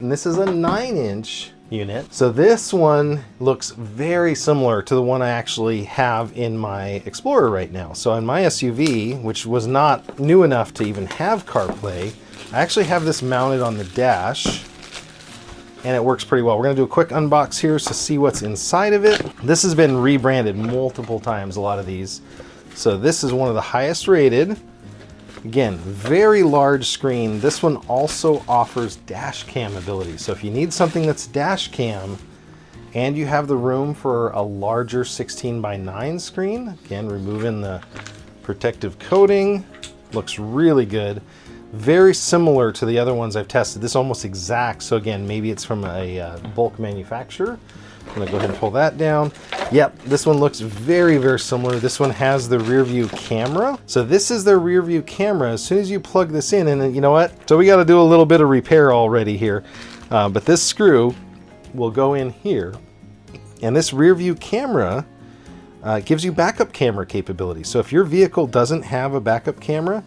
and this is a 9-inch unit. So this one looks very similar to the one I actually have in my Explorer right now. So in my SUV, which was not new enough to even have CarPlay, I actually have this mounted on the dash, and it works pretty well. We're gonna do a quick unbox here to see what's inside of it. This has been rebranded multiple times, a lot of these. So this is one of the highest rated. Again, very large screen. This one also offers Dashcam ability. So if you need something that's Dashcam and you have the room for a larger 16:9 screen, again, removing the protective coating, looks really good. Very similar to the other ones I've tested. This almost exact. So again, maybe it's from a bulk manufacturer. I'm gonna go ahead and pull that down. Yep, this one looks very, very similar. This one has the rear view camera. So this is their rear view camera. As soon as you plug this in, and you know what? So we gotta do a little bit of repair already here. But this screw will go in here. And this rear view camera gives you backup camera capability. So if your vehicle doesn't have a backup camera,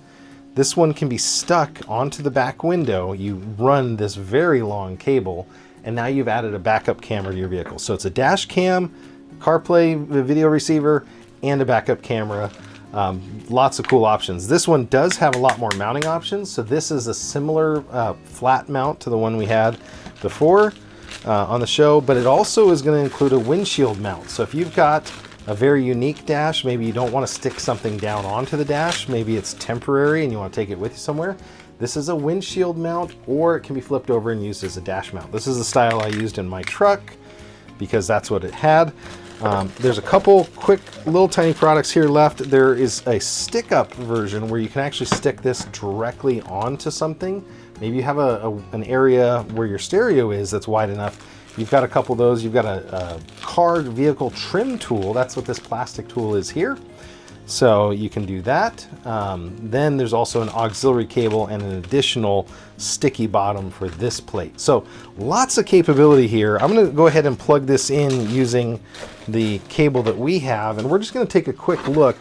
this one can be stuck onto the back window. You run this very long cable, and now you've added a backup camera to your vehicle. So it's a dash cam, CarPlay video receiver, and a backup camera. Lots of cool options. This one does have a lot more mounting options. So this is a similar flat mount to the one we had before on the show, but it also is going to include a windshield mount. So if you've got a very unique dash, maybe you don't want to stick something down onto the dash, maybe it's temporary and you want to take it with you somewhere, this is a windshield mount, or it can be flipped over and used as a dash mount. This is the style I used in my truck because that's what it had. There's a couple quick little tiny products here left. There is a stick-up version where you can actually stick this directly onto something. Maybe you have an area where your stereo is that's wide enough. You've got a couple of those. You've got a car vehicle trim tool. That's what this plastic tool is here. So you can do that. Then there's also an auxiliary cable and an additional sticky bottom for this plate. So lots of capability here. I'm going to go ahead and plug this in using the cable that we have, and we're just going to take a quick look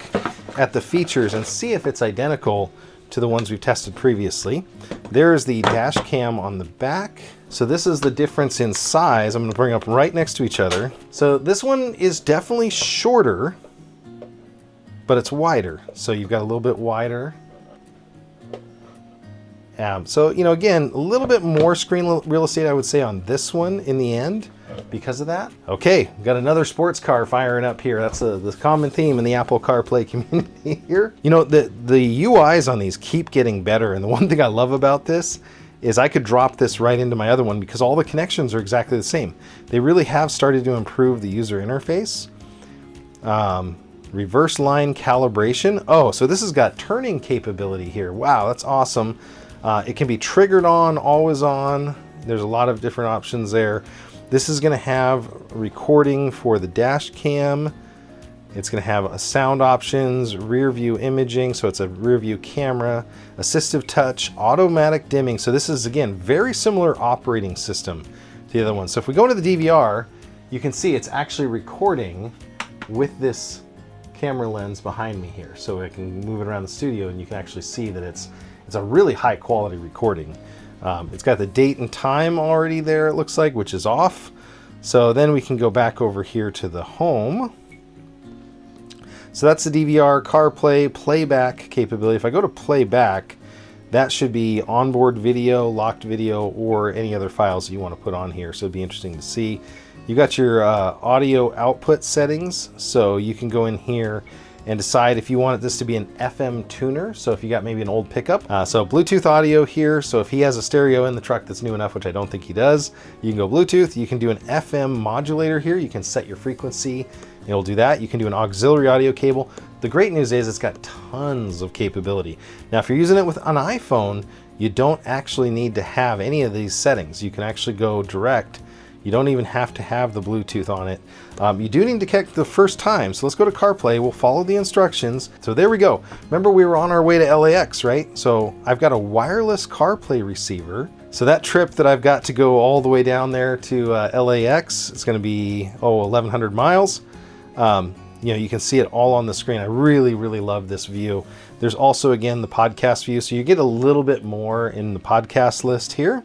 at the features and see if it's identical to the ones we've tested previously. There's the dash cam on the back. So this is the difference in size. I'm going to bring up right next to each other. So this one is definitely shorter, but it's wider. So you've got a little bit wider. So, you know, again, a little bit more screen real estate, I would say, on this one in the end because of that. Okay, we've got another sports car firing up here. That's the common theme in the Apple CarPlay community here. You know, the UIs on these keep getting better. And the one thing I love about this is I could drop this right into my other one because all the connections are exactly the same. They really have started to improve the user interface. Reverse line calibration. Oh, so this has got turning capability here. Wow, that's awesome. It can be triggered on, always on. There's a lot of different options there. This is going to have recording for the dash cam. It's going to have sound options, rear view imaging, so it's a rear view camera, assistive touch, automatic dimming. So this is, again, very similar operating system to the other one. So if we go into the DVR, you can see it's actually recording with this camera lens behind me here. So I can move it around the studio and you can actually see that it's a really high quality recording. It's got the date and time already there, it looks like, which is off. So then we can go back over here to the home. So that's the DVR, CarPlay, playback capability. If I go to playback, that should be onboard video, locked video, or any other files you want to put on here. So it'd be interesting to see. You got your audio output settings. So you can go in here and decide if you want this to be an FM tuner. So if you got maybe an old pickup. So Bluetooth audio here. So if he has a stereo in the truck that's new enough, which I don't think he does, you can go Bluetooth. You can do an FM modulator here. You can set your frequency. It'll do that. You can do an auxiliary audio cable. The great news is it's got tons of capability. Now, if you're using it with an iPhone, you don't actually need to have any of these settings. You can actually go direct. You don't even have to have the Bluetooth on it. You do need to connect the first time. So let's go to CarPlay. We'll follow the instructions. So there we go. Remember, we were on our way to LAX, right? So I've got a wireless CarPlay receiver. So that trip that I've got to go all the way down there to LAX, it's going to be, 1,100 miles. You know, you can see it all on the screen. I really, really love this view. There's also, again, the podcast view. So you get a little bit more in the podcast list here.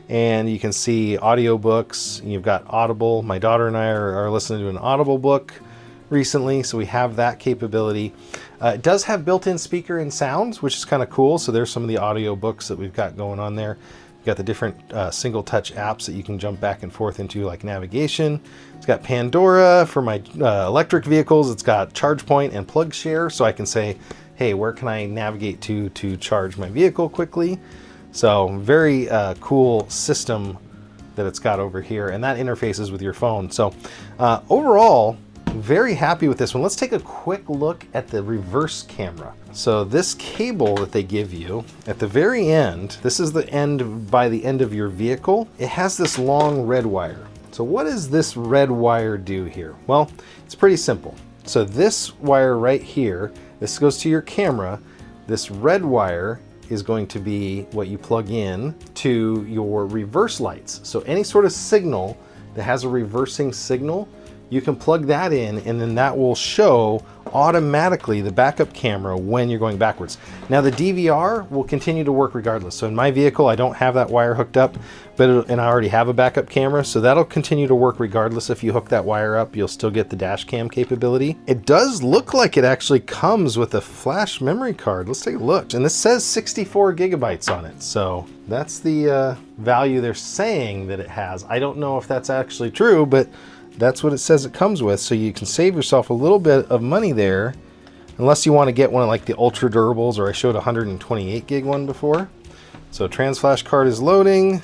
and you can see audiobooks. You've got Audible. My daughter and I are listening to an Audible book recently, so we have that capability. It does have built-in speaker and sounds, which is kind of cool. So there's some of the audio books that we've got going on there. You've got the different single touch apps that you can jump back and forth into, like navigation. It's got Pandora for my electric vehicles. It's got ChargePoint and PlugShare, so I can say, hey, where can I navigate to charge my vehicle quickly? So very cool system that it's got over here, and that interfaces with your phone. So overall, very happy with this one. Let's take a quick look at the reverse camera. So this cable that they give you at the very end, this is the end, by the end of your vehicle, it has this long red wire. So what does this red wire do here? Well, it's pretty simple. So this wire right here, this goes to your camera. This red wire is going to be what you plug in to your reverse lights. So any sort of signal that has a reversing signal, you can plug that in, and then that will show automatically the backup camera when you're going backwards. Now the DVR will continue to work regardless. So in my vehicle, I don't have that wire hooked up, and I already have a backup camera, so that'll continue to work regardless. If you hook that wire up, you'll still get the Dashcam capability. It does look like it actually comes with a flash memory card. Let's take a look. And this says 64 gigabytes on it. So that's the value they're saying that it has. I don't know if that's actually true, but that's what it says it comes with. So you can save yourself a little bit of money there, unless you want to get one of like the ultra durables, or I showed a 128 gig one before. So trans flash card is loading.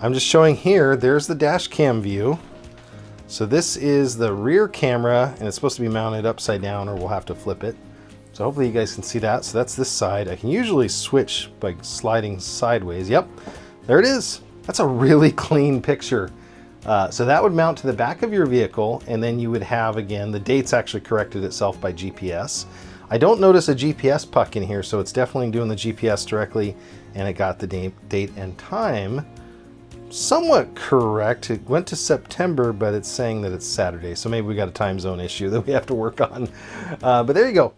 I'm just showing here, there's the dash cam view. So this is the rear camera, and it's supposed to be mounted upside down, or we'll have to flip it. So hopefully you guys can see that. So that's this side. I can usually switch by sliding sideways. Yep, there it is. That's a really clean picture. So that would mount to the back of your vehicle, and then you would have, again, the date's actually corrected itself by GPS. I don't notice a GPS puck in here, so it's definitely doing the GPS directly, and it got the date and time somewhat correct. It went to September, but it's saying that it's Saturday, so maybe we got a time zone issue that we have to work on. But there you go.